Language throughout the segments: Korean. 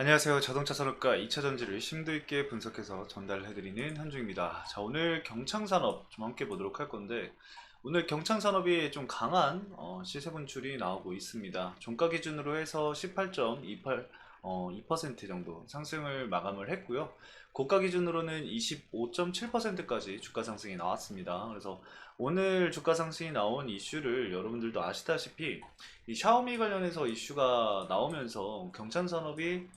안녕하세요. 자동차 산업과 2차 전지를 심도 있게 분석해서 전달해드리는 한중입니다. 자, 오늘 경창산업 좀 함께 보도록 할 건데, 오늘 경창산업이 좀 강한 시세 분출이 나오고 있습니다. 종가 기준으로 해서 18.28% 정도 상승을 마감을 했고요. 고가 기준으로는 25.7%까지 주가 상승이 나왔습니다. 그래서 오늘 주가 상승이 나온 이슈를 여러분들도 아시다시피 이 샤오미 관련해서 이슈가 나오면서 경창산업이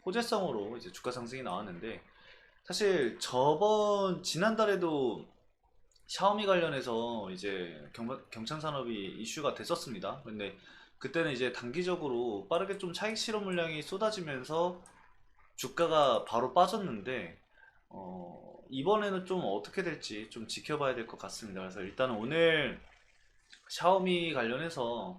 호재성으로 이제 주가 상승이 나왔는데, 사실 지난달에도 샤오미 관련해서 이제 경창 산업이 이슈가 됐었습니다. 근데 그때는 이제 단기적으로 빠르게 좀 차익 실현 물량이 쏟아지면서 주가가 바로 빠졌는데, 이번에는 좀 어떻게 될지 좀 지켜봐야 될 것 같습니다. 그래서 일단은 오늘 샤오미 관련해서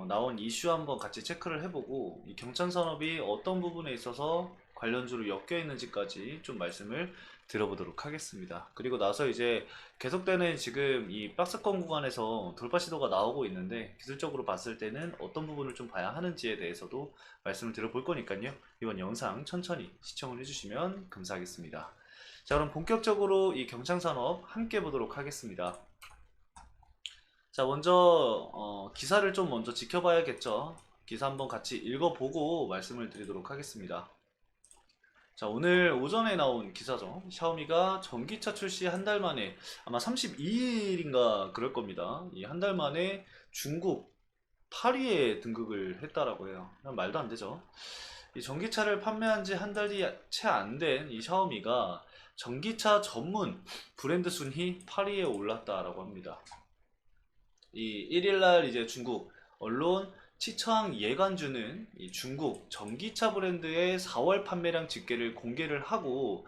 나온 이슈 한번 같이 체크를 해보고, 이 경창 산업이 어떤 부분에 있어서 관련주로 엮여 있는지까지 좀 말씀을 들어보도록 하겠습니다. 그리고 나서 이제 계속되는 지금 이 박스권 구간에서 돌파 시도가 나오고 있는데, 기술적으로 봤을 때는 어떤 부분을 좀 봐야 하는지에 대해서도 말씀을 드려볼 거니까요. 이번 영상 천천히 시청을 해주시면 감사하겠습니다. 자, 그럼 본격적으로 이 경창 산업 함께 보도록 하겠습니다. 자, 먼저 기사를 좀 먼저 지켜봐야겠죠. 기사 한번 같이 읽어보고 말씀을 드리도록 하겠습니다. 자, 오늘 오전에 나온 기사죠. 샤오미가 전기차 출시 한 달 만에, 아마 32일인가 그럴 겁니다. 이 한 달 만에 중국 파리에 등극을 했다라고 해요. 그냥 말도 안 되죠. 이 전기차를 판매한 지 한 달이 채 안 된 이 샤오미가 전기차 전문 브랜드 순위 8위에 올랐다라고 합니다. 이 1일날 이제 중국 언론 치처항 예관주는 이 중국 전기차 브랜드의 4월 판매량 집계를 공개를 하고,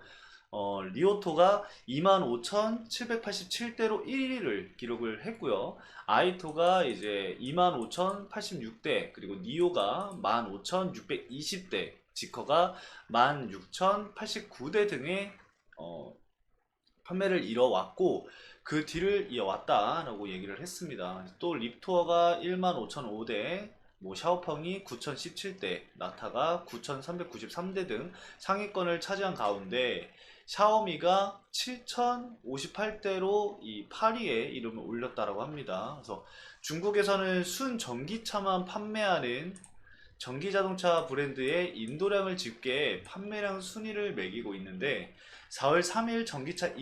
리오토가 25,787대로 1위를 기록을 했고요. 아이토가 이제 25,086대, 그리고 니오가 15,620대, 지커가 16,089대 등의 판매를 이뤄왔고, 그 뒤를 이어왔다라고 얘기를 했습니다. 또 립투어가 15,005대, 뭐 샤오펑이 9,017대, 나타가 9,393대 등 상위권을 차지한 가운데, 샤오미가 7,058대로 이 8위에 이름을 올렸다라고 합니다. 그래서 중국에서는 순 전기차만 판매하는 전기자동차 브랜드의 인도량을 집계 판매량 순위를 매기고 있는데, 4월 3일 전기차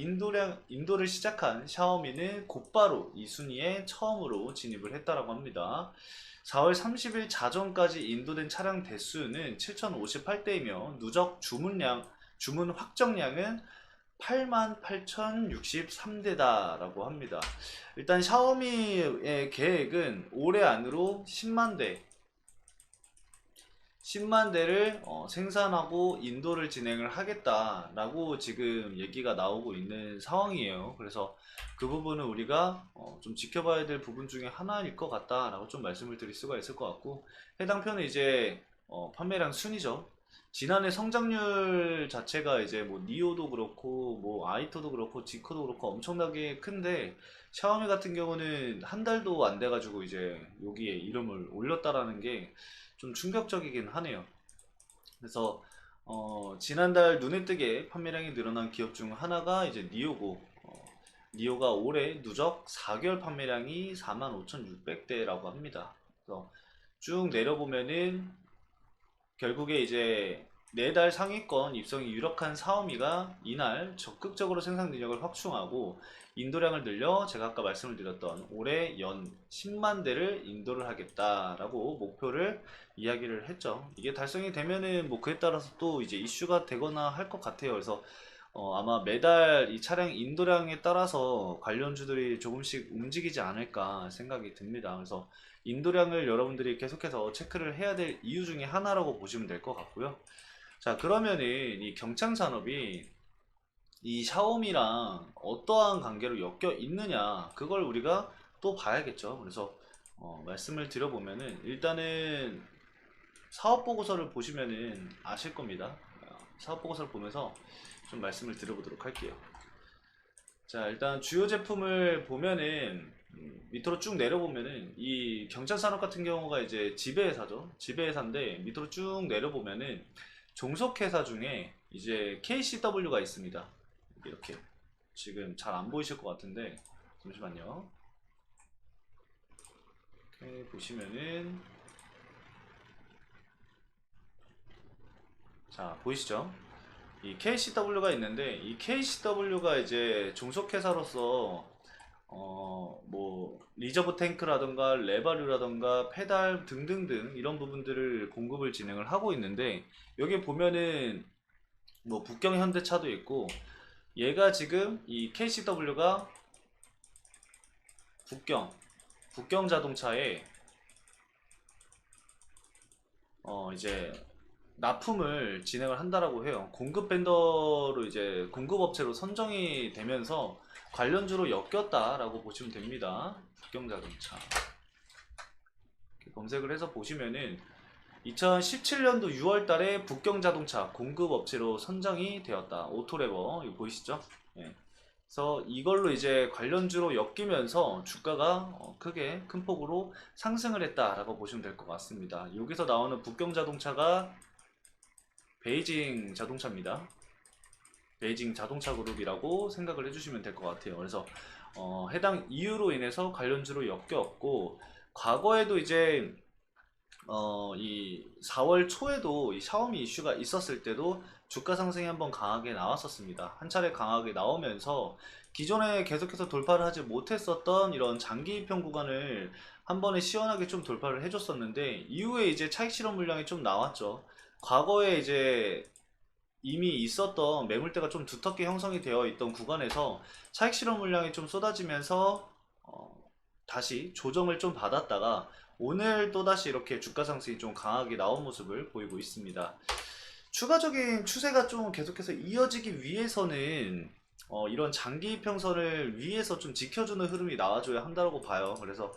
인도를 시작한 샤오미는 곧바로 이 순위에 처음으로 진입을 했다라고 합니다. 4월 30일 자정까지 인도된 차량 대수는 7,058대이며 누적 주문 확정량은 88,063대다라고 합니다. 일단 샤오미의 계획은 올해 안으로 10만 대를 생산하고 인도를 진행을 하겠다라고 지금 얘기가 나오고 있는 상황이에요. 그래서 그 부분은 우리가 좀 지켜봐야 될 부분 중에 하나일 것 같다라고 좀 말씀을 드릴 수가 있을 것 같고, 해당 편은 이제 판매량 순이죠. 지난해 성장률 자체가 이제 뭐 니오도 그렇고 뭐 아이토도 그렇고 지코도 그렇고 엄청나게 큰데, 샤오미 같은 경우는 한 달도 안 돼가지고 이제 여기에 이름을 올렸다라는 게 좀 충격적이긴 하네요. 그래서 지난달 눈에 띄게 판매량이 늘어난 기업 중 하나가 이제 니오고, 니오가 올해 누적 4개월 판매량이 45,600대라고 합니다. 그래서 쭉 내려보면은 결국에 이제 4달 상위권 입성이 유력한 샤오미가 이날 적극적으로 생산 능력을 확충하고 인도량을 늘려, 제가 아까 말씀을 드렸던 올해 연 10만 대를 인도를 하겠다라고 목표를 이야기를 했죠. 이게 달성이 되면은 뭐 그에 따라서 또 이제 이슈가 되거나 할 것 같아요. 그래서 아마 매달 이 차량 인도량에 따라서 관련주들이 조금씩 움직이지 않을까 생각이 듭니다. 그래서 인도량을 여러분들이 계속해서 체크를 해야 될 이유 중에 하나라고 보시면 될 것 같고요. 자, 그러면은 이 경창산업이 이 샤오미랑 어떠한 관계로 엮여 있느냐, 그걸 우리가 또 봐야겠죠. 그래서 말씀을 드려보면은 일단은 사업보고서를 보시면은 아실 겁니다. 사업보고서를 보면서 좀 말씀을 드려보도록 할게요. 자, 일단 주요 제품을 보면은 밑으로 쭉 내려보면은 이 경찰산업 같은 경우가 이제 지배회사죠. 지배회사인데 밑으로 쭉 내려보면은 종속회사 중에 이제 KCW가 있습니다. 이렇게 지금 잘 안 보이실 것 같은데 잠시만요. 이렇게 보시면은 자 보이시죠? 이 KCW가 있는데 이 KCW가 이제 종속회사로서 뭐 리저브 탱크라던가 레바류라던가 페달 등등등 이런 부분들을 공급을 진행을 하고 있는데 여기 보면은 뭐 북경 현대차도 있고 얘가 지금 이 KCW가 북경 자동차에 이제 납품을 진행을 한다라고 해요. 공급 벤더로 이제 공급업체로 선정이 되면서 관련주로 엮였다라고 보시면 됩니다. 북경 자동차 이렇게 검색을 해서 보시면은 2017년도 6월 달에 북경 자동차 공급업체로 선정이 되었다. 오토레버 이거 보이시죠? 예. 그래서 이걸로 이제 관련주로 엮이면서 주가가 크게 큰 폭으로 상승을 했다라고 보시면 될 것 같습니다. 여기서 나오는 북경 자동차가 베이징 자동차입니다. 베이징 자동차 그룹이라고 생각을 해주시면 될 것 같아요. 그래서 해당 이유로 인해서 관련주로 엮였고 과거에도 이제 이 4월 초에도 이 샤오미 이슈가 있었을 때도 주가 상승이 한번 강하게 나왔었습니다. 한 차례 강하게 나오면서 기존에 계속해서 돌파를 하지 못했었던 이런 장기 입형 구간을 한 번에 시원하게 좀 돌파를 해줬었는데 이후에 이제 차익 실현 물량이 좀 나왔죠. 과거에 이제 이미 있었던 매물대가 좀 두텁게 형성이 되어 있던 구간에서 차익 실현 물량이 좀 쏟아지면서 다시 조정을 좀 받았다가 오늘 또다시 이렇게 주가 상승이 좀 강하게 나온 모습을 보이고 있습니다. 추가적인 추세가 좀 계속해서 이어지기 위해서는 이런 장기 이평선을 위에서 좀 지켜주는 흐름이 나와줘야 한다고 봐요. 그래서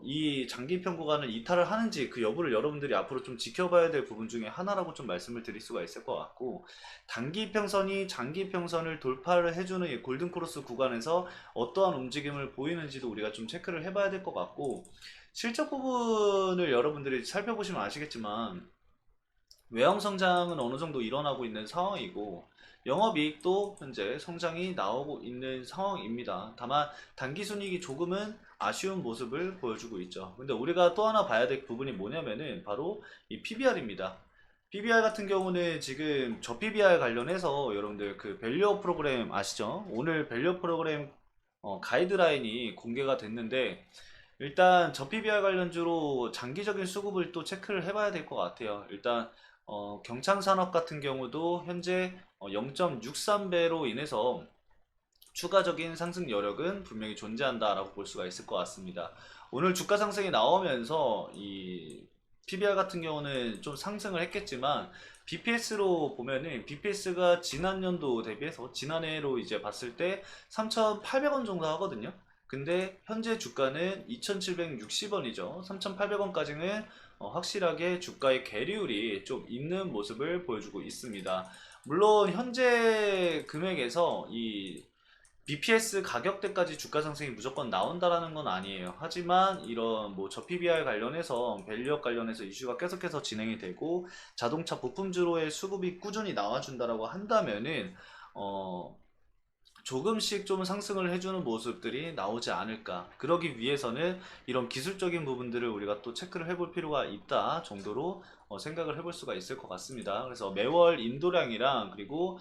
이 장기 이평 구간을 이탈을 하는지 그 여부를 여러분들이 앞으로 좀 지켜봐야 될 부분 중에 하나라고 좀 말씀을 드릴 수가 있을 것 같고 단기 이평선이 장기 이평선을 돌파를 해주는 이 골든크로스 구간에서 어떠한 움직임을 보이는지도 우리가 좀 체크를 해봐야 될 것 같고 실적 부분을 여러분들이 살펴보시면 아시겠지만 외형 성장은 어느 정도 일어나고 있는 상황이고 영업이익도 현재 성장이 나오고 있는 상황입니다. 다만 단기순이익이 조금은 아쉬운 모습을 보여주고 있죠. 근데 우리가 또 하나 봐야 될 부분이 뭐냐면은 바로 이 PBR입니다. PBR 같은 경우는 지금 저 PBR 관련해서 여러분들 그 밸류업 프로그램 아시죠? 오늘 밸류업 프로그램 가이드라인이 공개가 됐는데 일단 저 PBR 관련주로 장기적인 수급을 또 체크를 해봐야 될 것 같아요. 일단 경창산업 같은 경우도 현재 0.63배로 인해서 추가적인 상승 여력은 분명히 존재한다라고 볼 수가 있을 것 같습니다. 오늘 주가 상승이 나오면서 이 PBR 같은 경우는 좀 상승을 했겠지만 BPS로 보면은 BPS가 지난 연도 대비해서 지난해로 이제 봤을 때 3,800원 정도 하거든요. 근데 현재 주가는 2,760원이죠. 3,800원까지는 확실하게 주가의 계리율이 좀 있는 모습을 보여주고 있습니다. 물론 현재 금액에서 이 BPS 가격대까지 주가 상승이 무조건 나온다라는 건 아니에요. 하지만 이런 뭐 저 PBR 관련해서 밸류업 관련해서 이슈가 계속해서 진행이 되고 자동차 부품주로의 수급이 꾸준히 나와준다라고 한다면은 조금씩 좀 상승을 해주는 모습들이 나오지 않을까. 그러기 위해서는 이런 기술적인 부분들을 우리가 또 체크를 해볼 필요가 있다 정도로 생각을 해볼 수가 있을 것 같습니다. 그래서 매월 인도량이랑 그리고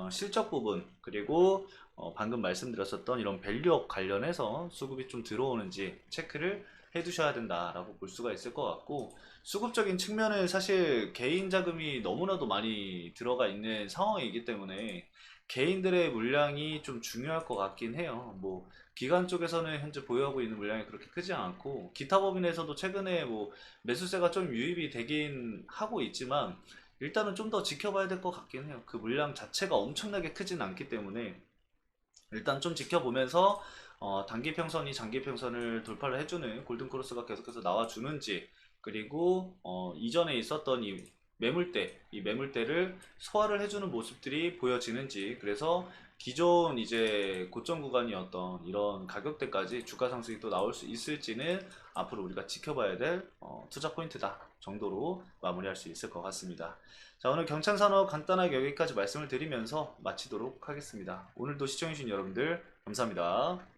실적 부분 그리고 방금 말씀드렸었던 이런 밸류업 관련해서 수급이 좀 들어오는지 체크를 해 두셔야 된다라고 볼 수가 있을 것 같고 수급적인 측면은 사실 개인 자금이 너무나도 많이 들어가 있는 상황이기 때문에 개인들의 물량이 좀 중요할 것 같긴 해요. 뭐 기관 쪽에서는 현재 보유하고 있는 물량이 그렇게 크지 않고 기타 법인에서도 최근에 뭐 매수세가 좀 유입이 되긴 하고 있지만 일단은 좀 더 지켜봐야 될 것 같긴 해요. 그 물량 자체가 엄청나게 크진 않기 때문에 일단 좀 지켜보면서 단기 평선이 장기 평선을 돌파를 해주는 골든크로스가 계속해서 나와주는지 그리고 이전에 있었던 이 매물대를 소화를 해주는 모습들이 보여지는지 그래서 기존 이제 고점 구간이었던 이런 가격대까지 주가 상승이 또 나올 수 있을지는 앞으로 우리가 지켜봐야 될 투자 포인트다 정도로 마무리할 수 있을 것 같습니다. 자, 오늘 경찬산업 간단하게 여기까지 말씀을 드리면서 마치도록 하겠습니다. 오늘도 시청해주신 여러분들 감사합니다.